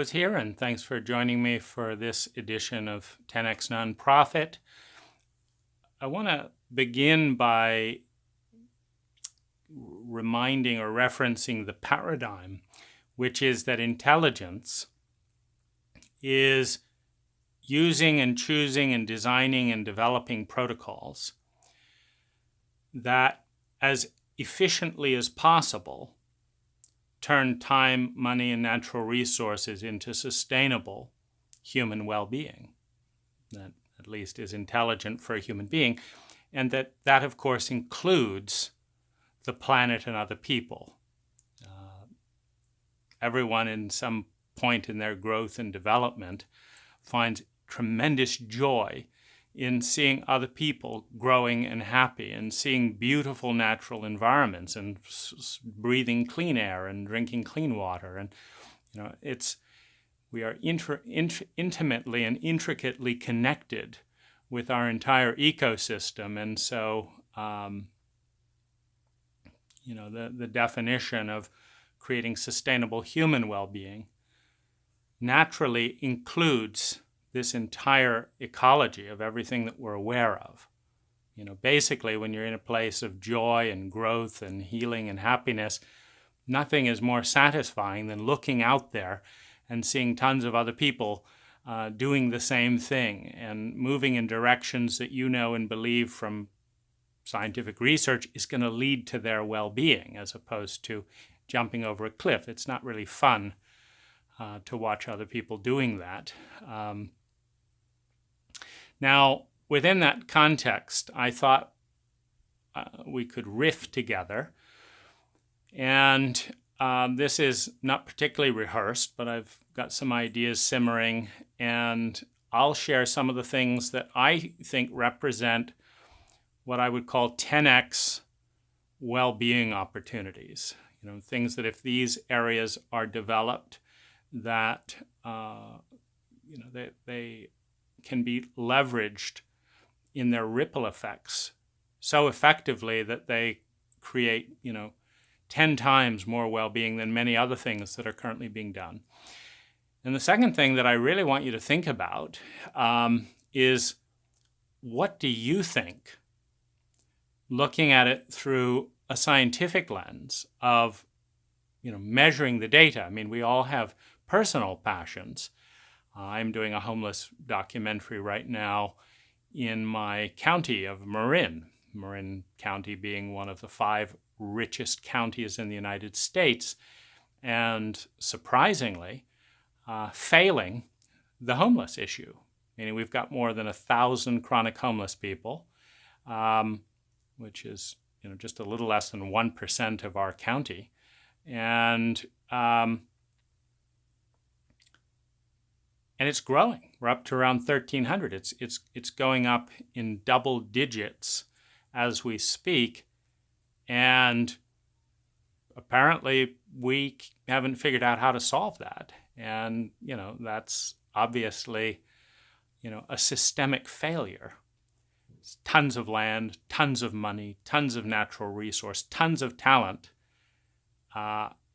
Rose here, and thanks for joining me for this edition of 10x Nonprofit. I want to begin by reminding or referencing the paradigm, which is that intelligence is using and choosing and designing and developing protocols that, as efficiently as possible, turn time, money, and natural resources into sustainable human well-being. That at least is intelligent for a human being. And that of course, includes the planet and other people. Everyone in some point in their growth and development finds tremendous joy in seeing other people growing and happy and seeing beautiful natural environments and breathing clean air and drinking clean water. And we are intimately and intricately connected with our entire ecosystem. And so, the definition of creating sustainable human well-being naturally includes this entire ecology of everything that we're aware of. Basically, when you're in a place of joy and growth and healing and happiness, nothing is more satisfying than looking out there and seeing tons of other people doing the same thing and moving in directions that you know and believe from scientific research is going to lead to their well-being, as opposed to jumping over a cliff. It's not really fun to watch other people doing that. Now, within that context, I thought we could riff together. And this is not particularly rehearsed, but I've got some ideas simmering, and I'll share some of the things that I think represent what I would call 10x well-being opportunities. Things that if these areas are developed, that they can be leveraged in their ripple effects so effectively that they create, 10 times more well-being than many other things that are currently being done. And the second thing that I really want you to think about is, what do you think, looking at it through a scientific lens of, measuring the data? I mean, we all have personal passions. I'm doing a homeless documentary right now in my county of Marin County being one of the 5 richest counties in the United States, and surprisingly, failing the homeless issue. Meaning we've got more than 1,000 chronic homeless people, which is just a little less than 1% of our county, and it's growing. We're up to around 1,300. It's going up in double digits as we speak, and apparently we haven't figured out how to solve that. And that's obviously a systemic failure. It's tons of land, tons of money, tons of natural resource, tons of talent,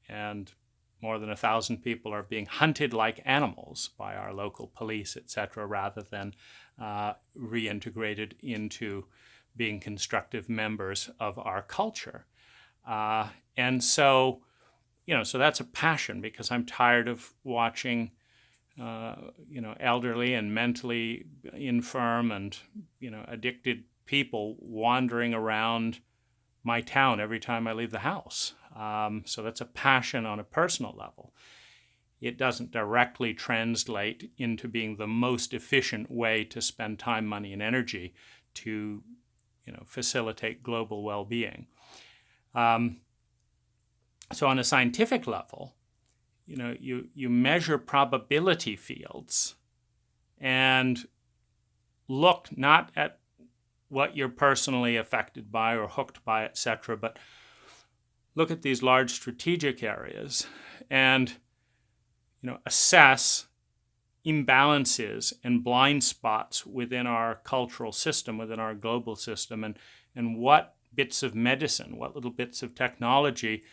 and more than 1,000 people are being hunted like animals by our local police, etc., rather than reintegrated into being constructive members of our culture. And so, so that's a passion, because I'm tired of watching, elderly and mentally infirm and, addicted people wandering around my town every time I leave the house. So that's a passion on a personal level. It doesn't directly translate into being the most efficient way to spend time, money, and energy to, facilitate global well-being. So on a scientific level, you measure probability fields and look not at what you're personally affected by or hooked by, etc., but look at these large strategic areas and assess imbalances and blind spots within our cultural system, within our global system, and what bits of medicine, what little bits of technology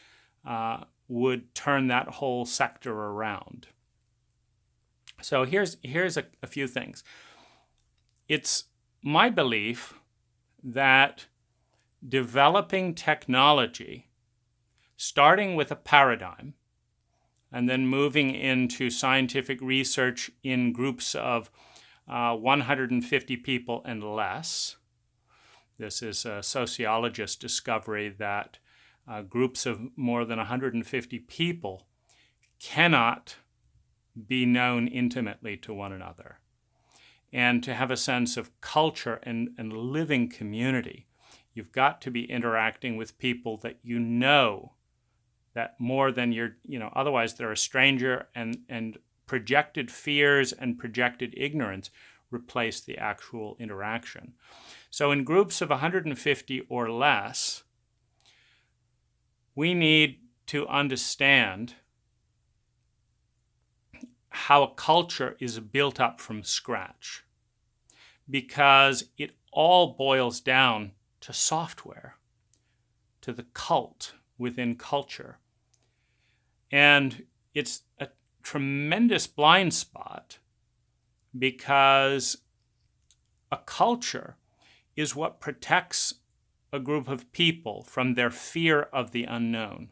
would turn that whole sector around. So here's a few things. It's my belief that developing technology, starting with a paradigm, and then moving into scientific research in groups of 150 people and less. This is a sociologist's discovery that groups of more than 150 people cannot be known intimately to one another. And to have a sense of culture and living community, you've got to be interacting with people that you know, that more than otherwise they're a stranger, and projected fears and projected ignorance replace the actual interaction. So in groups of 150 or less, we need to understand how a culture is built up from scratch, because it all boils down to software, to the cult within culture. And it's a tremendous blind spot, because a culture is what protects a group of people from their fear of the unknown.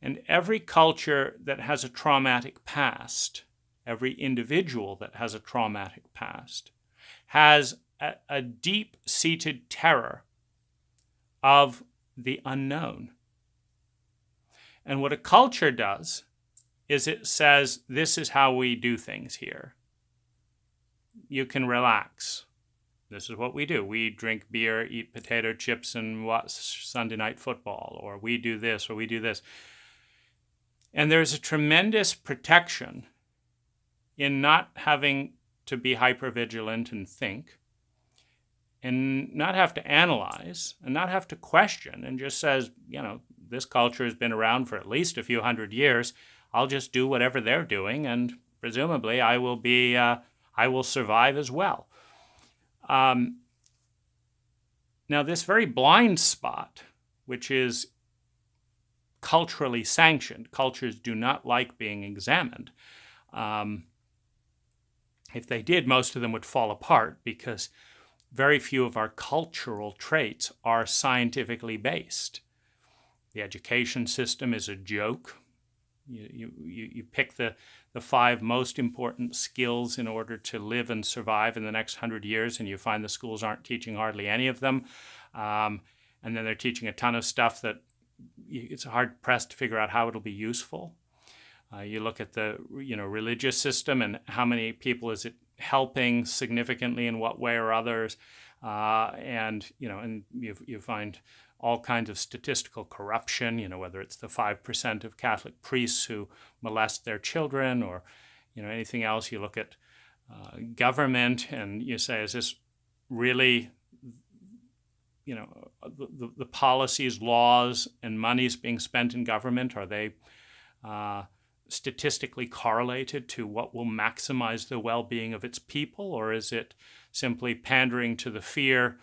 And every culture that has a traumatic past, every individual that has a traumatic past, has a deep-seated terror of the unknown. And what a culture does is it says, this is how we do things here. You can relax. This is what we do. We drink beer, eat potato chips, and watch Sunday night football, or we do this, or we do this. And there's a tremendous protection in not having to be hypervigilant and think, and not have to analyze, and not have to question, and just says, this culture has been around for at least a few hundred years. I'll just do whatever they're doing, and presumably I will survive as well. Now, this very blind spot, which is culturally sanctioned, cultures do not like being examined. If they did, most of them would fall apart, because very few of our cultural traits are scientifically based. The education system is a joke. You pick the 5 most important skills in order to live and survive in the next 100 years, and you find the schools aren't teaching hardly any of them. And then they're teaching a ton of stuff that it's hard-pressed to figure out how it'll be useful. You look at the religious system, and how many people is it helping significantly in what way or others, and you find all kinds of statistical corruption, whether it's the 5% of Catholic priests who molest their children, or anything else. You look at government, and you say, is this really the policies, laws, and monies being spent in government, are they statistically correlated to what will maximize the well-being of its people, or is it simply pandering to the fear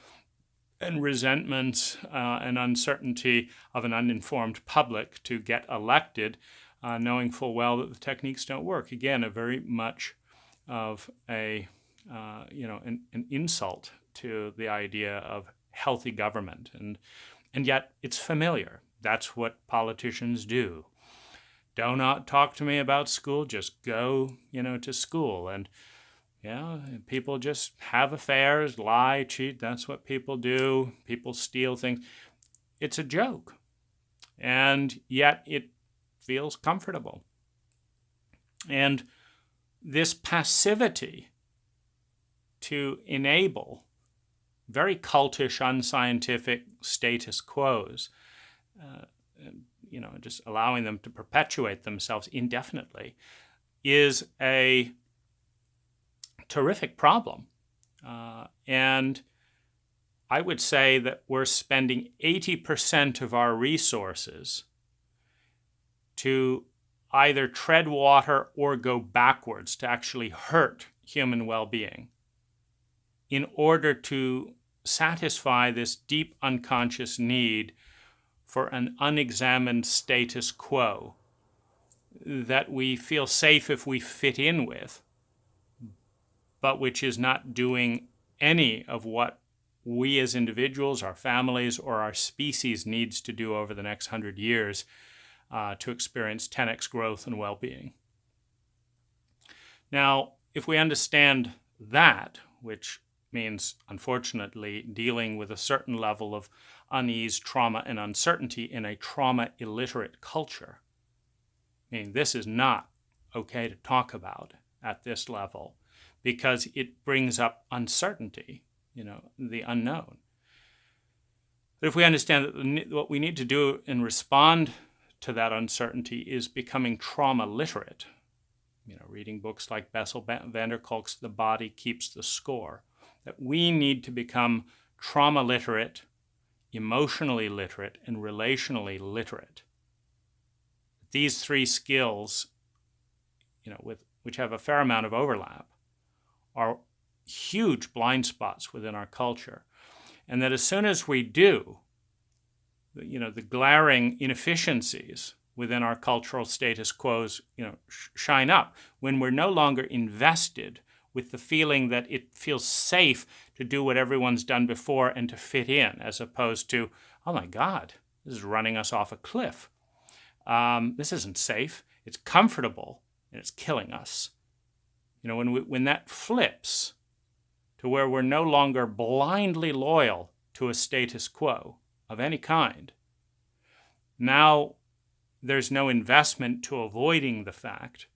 and resentment and uncertainty of an uninformed public to get elected, knowing full well that the techniques don't work? Again, a very much of an insult to the idea of healthy government, and yet it's familiar. That's what politicians do. Do not talk to me about school. Just go, to school. And people just have affairs, lie, cheat. That's what people do. People steal things. It's a joke. And yet it feels comfortable. And this passivity to enable very cultish, unscientific status quos, just allowing them to perpetuate themselves indefinitely, is a terrific problem. And I would say that we're spending 80% of our resources to either tread water or go backwards, to actually hurt human well-being, in order to satisfy this deep unconscious need for an unexamined status quo that we feel safe if we fit in with, but which is not doing any of what we as individuals, our families, or our species needs to do over the next 100 years to experience 10x growth and well-being. Now, if we understand that, which means, unfortunately, dealing with a certain level of unease, trauma, and uncertainty in a trauma-illiterate culture, I mean, this is not okay to talk about at this level because it brings up uncertainty, the unknown. But if we understand that what we need to do and respond to that uncertainty is becoming trauma literate, reading books like Bessel van der Kolk's The Body Keeps the Score, that we need to become trauma literate, emotionally literate, and relationally literate. These three skills, which have a fair amount of overlap, are huge blind spots within our culture. And that as soon as we do, the glaring inefficiencies within our cultural status quos, shine up when we're no longer invested with the feeling that it feels safe to do what everyone's done before and to fit in, as opposed to, oh my God, this is running us off a cliff. This isn't safe. It's comfortable, and it's killing us. When that flips to where we're no longer blindly loyal to a status quo of any kind, now there's no investment to avoiding the fact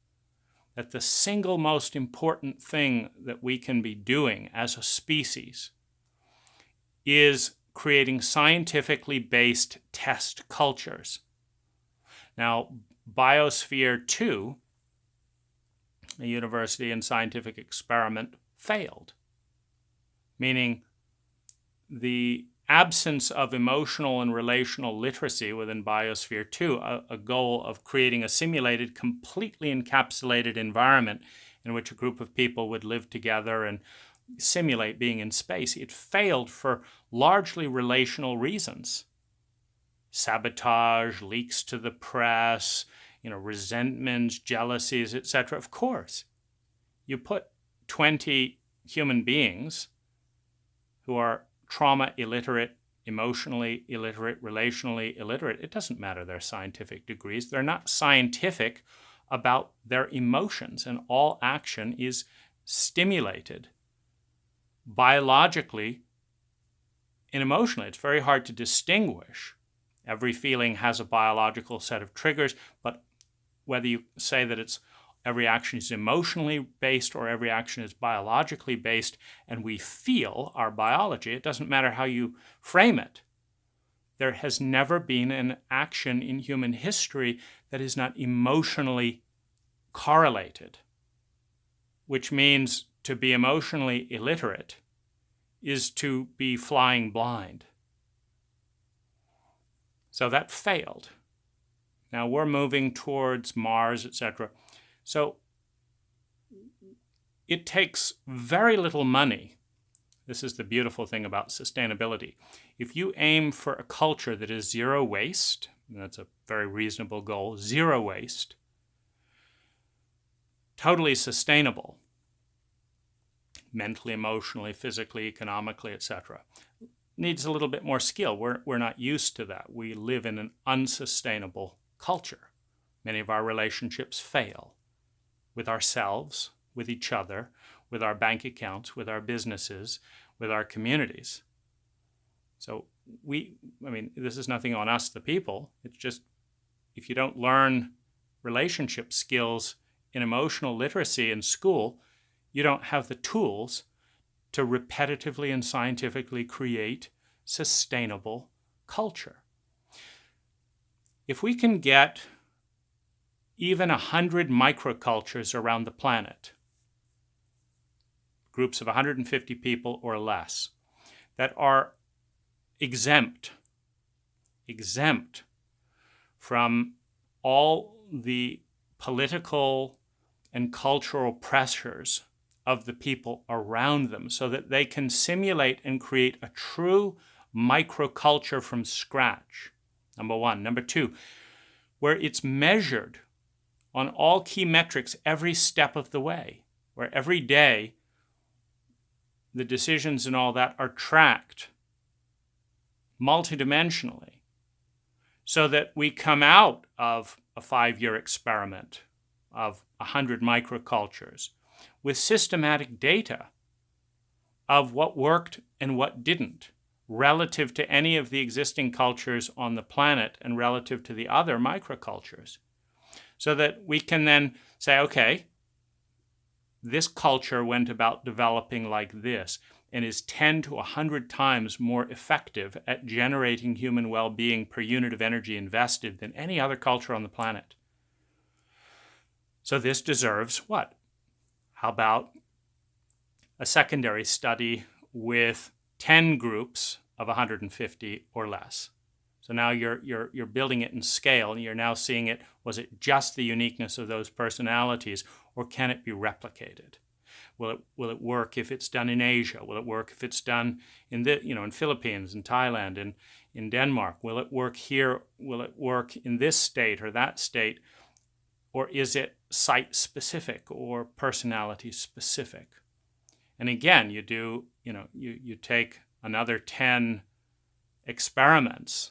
that the single most important thing that we can be doing as a species is creating scientifically based test cultures. Now, Biosphere 2, a university and scientific experiment, failed, meaning the absence of emotional and relational literacy within Biosphere 2, a goal of creating a simulated, completely encapsulated environment in which a group of people would live together and simulate being in space. It failed for largely relational reasons. Sabotage, leaks to the press, resentments, jealousies, etc. Of course, you put 20 human beings who are trauma illiterate, emotionally illiterate, relationally illiterate. It doesn't matter their scientific degrees. They're not scientific about their emotions, and all action is stimulated biologically and emotionally. It's very hard to distinguish. Every feeling has a biological set of triggers, but whether you say that it's every action is emotionally based or every action is biologically based, and we feel our biology, it doesn't matter how you frame it. There has never been an action in human history that is not emotionally correlated, which means to be emotionally illiterate is to be flying blind. So that failed. Now we're moving towards Mars, etc. So it takes very little money. This is the beautiful thing about sustainability. If you aim for a culture that is zero waste, and that's a very reasonable goal, zero waste, totally sustainable, mentally, emotionally, physically, economically, etc., needs a little bit more skill. We're not used to that. We live in an unsustainable culture. Many of our relationships fail with ourselves, with each other, with our bank accounts, with our businesses, with our communities. So this is nothing on us, the people. It's just if you don't learn relationship skills in emotional literacy in school, you don't have the tools to repetitively and scientifically create sustainable culture. If we can get even 100 microcultures around the planet, groups of 150 people or less, that are exempt from all the political and cultural pressures of the people around them, so that they can simulate and create a true microculture from scratch, number one. Number two, where it's measured on all key metrics every step of the way, where every day the decisions and all that are tracked multidimensionally, so that we come out of a 5-year experiment of 100 microcultures with systematic data of what worked and what didn't, relative to any of the existing cultures on the planet and relative to the other microcultures, so that we can then say, okay, this culture went about developing like this and is 10 to 100 times more effective at generating human well-being per unit of energy invested than any other culture on the planet. So this deserves what? How about a secondary study with 10 groups of 150 or less? So now you're building it in scale, and you're now seeing it, was it just the uniqueness of those personalities, or can it be replicated? Will it work if it's done in Asia? Will it work if it's done in in Philippines, in Thailand, in Denmark? Will it work here? Will it work in this state or that state? Or is it site specific or personality specific? And again, you take another 10 experiments,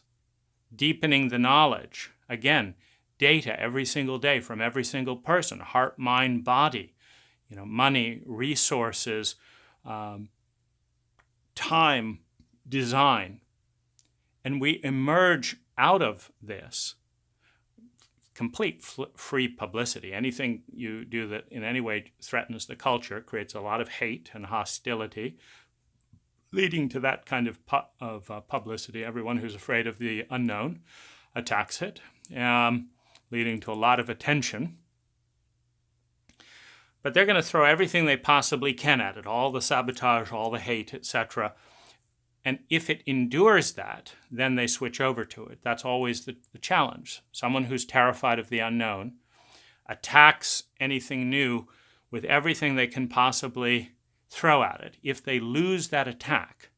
deepening the knowledge. Again, data every single day from every single person, heart, mind, body, money, resources, time, design. And we emerge out of this complete free publicity. Anything you do that in any way threatens the culture creates a lot of hate and hostility, leading to that kind of publicity. Everyone who's afraid of the unknown attacks it, leading to a lot of attention. But they're going to throw everything they possibly can at it, all the sabotage, all the hate, etc. And if it endures that, then they switch over to it. That's always the challenge. Someone who's terrified of the unknown attacks anything new with everything they can possibly throw at it. If they lose that attack,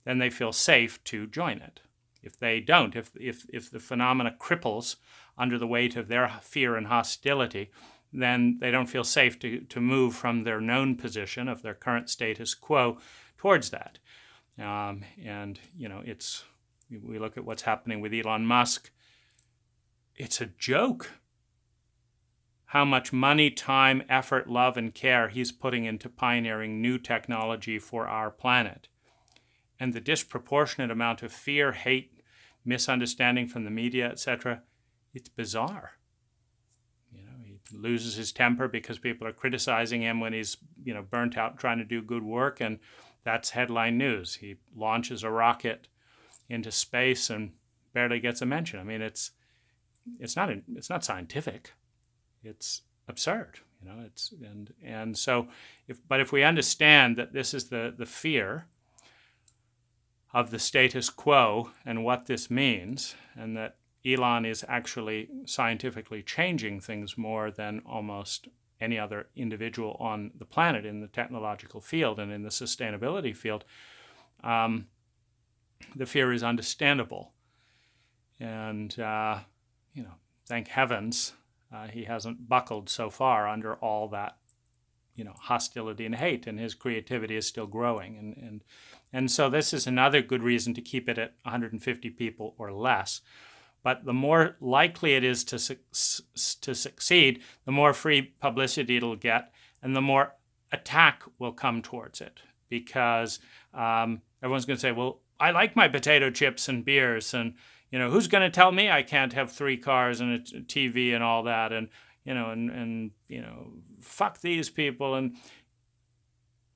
then they feel safe to join it. If they don't, if the phenomena cripples under the weight of their fear and hostility, then they don't feel safe to move from their known position of their current status quo towards that. We look at what's happening with Elon Musk. It's a joke how much money, time, effort, love, and care he's putting into pioneering new technology for our planet. And the disproportionate amount of fear, hate, misunderstanding from the media, etc., it's bizarre. He loses his temper because people are criticizing him when he's, burnt out trying to do good work, and that's headline news. He launches a rocket into space and barely gets a mention. I mean, it's not scientific. It's absurd. If we understand that this is the fear of the status quo and what this means, and that Elon is actually scientifically changing things more than almost any other individual on the planet in the technological field and in the sustainability field, the fear is understandable. And, thank heavens he hasn't buckled so far under all that, hostility and hate, and his creativity is still growing. And so this is another good reason to keep it at 150 people or less. But the more likely it is to succeed, the more free publicity it'll get, and the more attack will come towards it. Because everyone's going to say, well, I like my potato chips and beers, and who's going to tell me I can't have 3 cars and a TV and all that, and fuck these people, and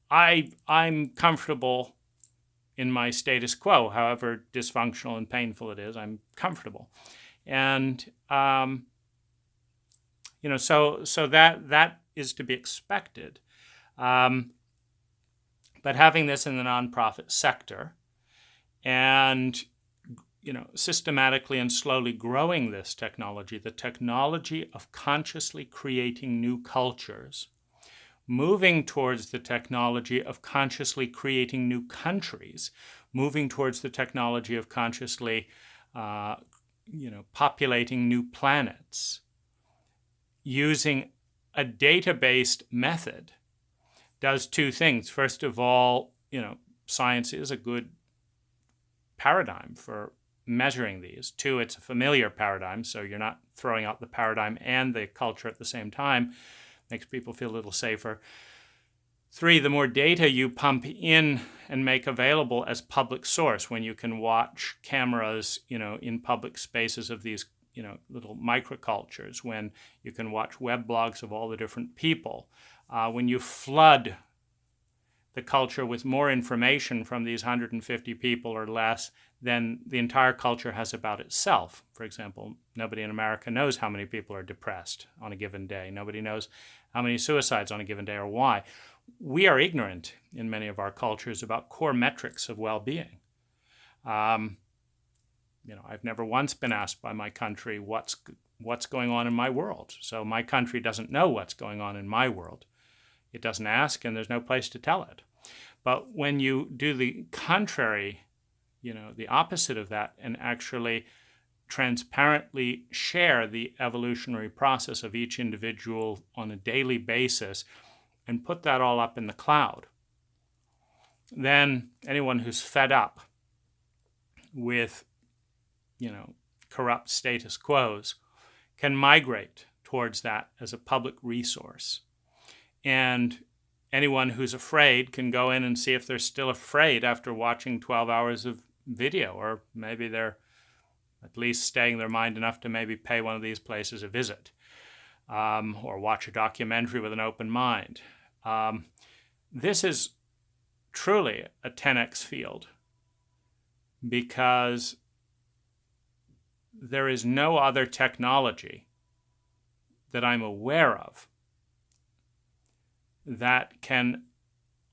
I'm comfortable in my status quo, however dysfunctional and painful it is. I'm comfortable, and so that is to be expected. But having this in the nonprofit sector, and systematically and slowly growing this technology, the technology of consciously creating new cultures, moving towards the technology of consciously creating new countries, moving towards the technology of consciously, populating new planets, using a data-based method does two things. First of all, science is a good paradigm for measuring these. Two, it's a familiar paradigm, so you're not throwing out the paradigm and the culture at the same time. Makes people feel a little safer. Three, the more data you pump in and make available as public source, when you can watch cameras, in public spaces of these, little microcultures, when you can watch web blogs of all the different people, when you flood the culture with more information from these 150 people or less than the entire culture has about itself. For example, nobody in America knows how many people are depressed on a given day. Nobody knows how many suicides on a given day or why. We are ignorant in many of our cultures about core metrics of well-being. I've never once been asked by my country what's going on in my world. So my country doesn't know what's going on in my world. It doesn't ask, and there's no place to tell it. But when you do the contrary, the opposite of that, and actually transparently share the evolutionary process of each individual on a daily basis and put that all up in the cloud, then anyone who's fed up with, corrupt status quos can migrate towards that as a public resource. And anyone who's afraid can go in and see if they're still afraid after watching 12 hours of video, or maybe they're at least staying their mind enough to maybe pay one of these places a visit, or watch a documentary with an open mind. This is truly a 10x field, because there is no other technology that I'm aware of that can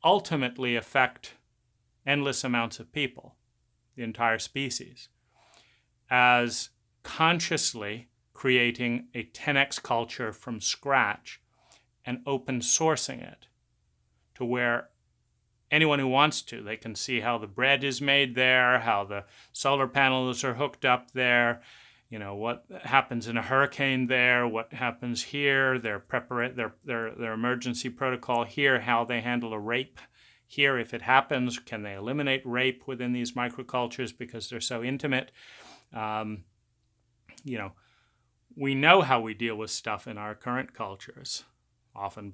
ultimately affect endless amounts of people, the entire species, as consciously creating a 10x culture from scratch and open sourcing it to where anyone who wants to, they can see how the bread is made there, how the solar panels are hooked up there, what happens in a hurricane there, what happens here, their emergency protocol here, how they handle a rape here if it happens, can they eliminate rape within these microcultures because they're so intimate. We know how we deal with stuff in our current cultures. Often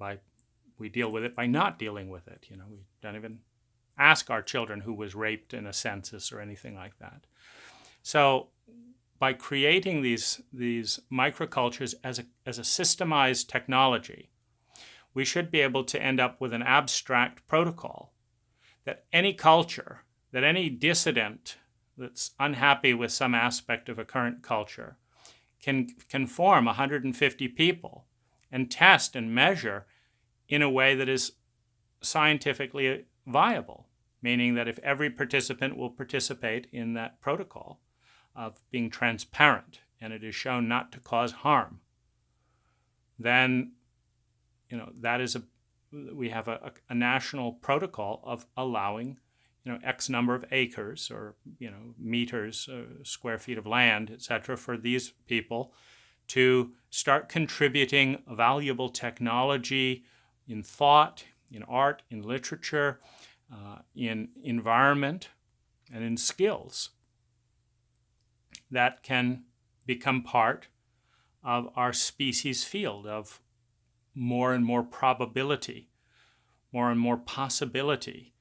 we deal with it by not dealing with it. We don't even ask our children who was raped in a census or anything like that. So by creating these microcultures as a systemized technology, we should be able to end up with an abstract protocol that any culture, that any dissident that's unhappy with some aspect of a current culture can form 150 people and test and measure in a way that is scientifically viable, meaning that if every participant will participate in that protocol of being transparent and it is shown not to cause harm, then we have a national protocol of allowing X number of acres or meters, square feet of land, etc., for these people to start contributing valuable technology in thought, in art, in literature, in environment, and in skills that can become part of our species field of more and more probability, more and more possibility,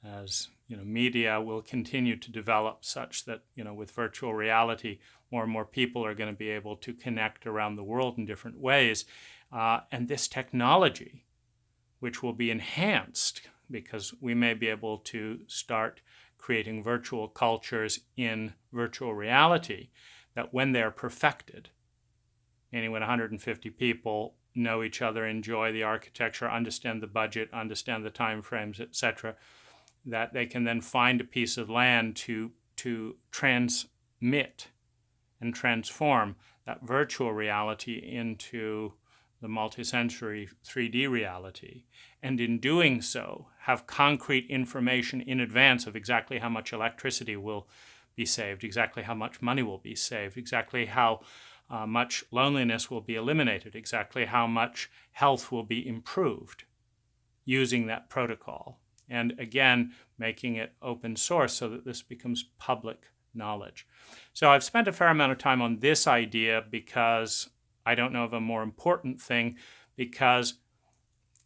as media will continue to develop such that with virtual reality, more and more people are going to be able to connect around the world in different ways, and this technology, which will be enhanced because we may be able to start creating virtual cultures in virtual reality, that when they're perfected, meaning when 150 people know each other, enjoy the architecture, understand the budget, understand the time frames, etc., that they can then find a piece of land to transmit and transform that virtual reality into the multisensory 3D reality, and in doing so have concrete information in advance of exactly how much electricity will be saved, exactly how much money will be saved, exactly how much loneliness will be eliminated, exactly how much health will be improved, using that protocol. And again, making it open source so that this becomes public knowledge. So I've spent a fair amount of time on this idea because I don't know of a more important thing, because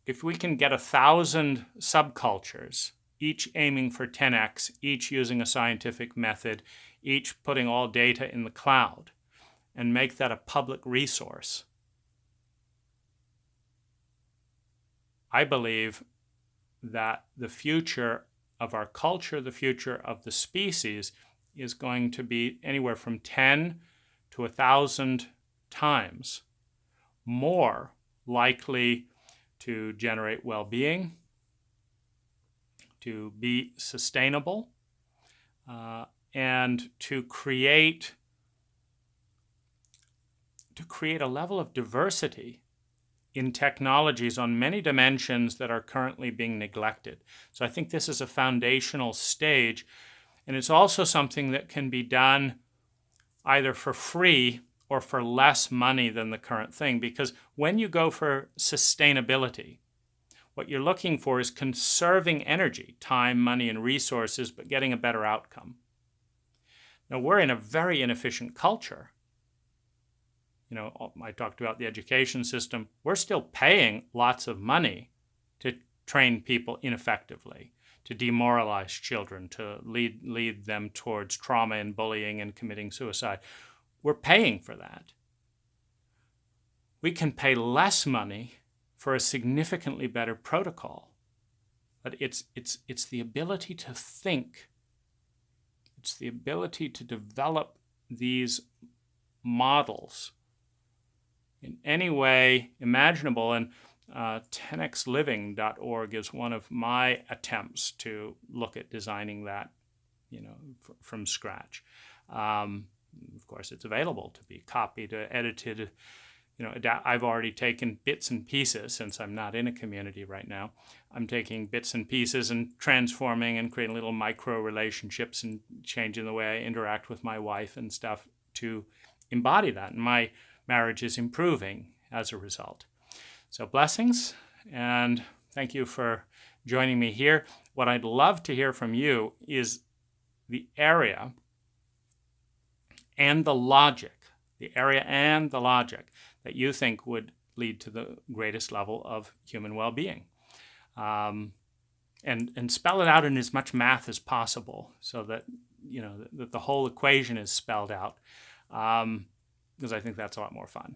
if we can get 1,000 subcultures, each aiming for 10x, each using a scientific method, each putting all data in the cloud, and make that a public resource, I believe that the future of our culture, the future of the species, is going to be anywhere from 10 to 1,000 times more likely to generate well-being, to be sustainable, and to create a level of diversity in technologies on many dimensions that are currently being neglected. So I think this is a foundational stage, and it's also something that can be done either for free or for less money than the current thing, because when you go for sustainability, what you're looking for is conserving energy, time, money, and resources, but getting a better outcome. Now, we're in a very inefficient culture. You know, I talked about the education system. We're still paying lots of money to train people ineffectively, to demoralize children, to lead them towards trauma and bullying and committing suicide. We're paying for that. We can pay less money for a significantly better protocol. But it's the ability to think. It's the ability to develop these models in any way imaginable. And 10xliving.org is one of my attempts to look at designing that, from scratch. Of course, it's available to be copied, edited. I've already taken bits and pieces, since I'm not in a community right now. I'm taking bits and pieces and transforming and creating little micro relationships and changing the way I interact with my wife and stuff to embody that. And my marriage is improving as a result. So blessings, and thank you for joining me here. What I'd love to hear from you is the area and the logic that you think would lead to the greatest level of human well-being. And spell it out in as much math as possible so that, that the whole equation is spelled out, because I think that's a lot more fun.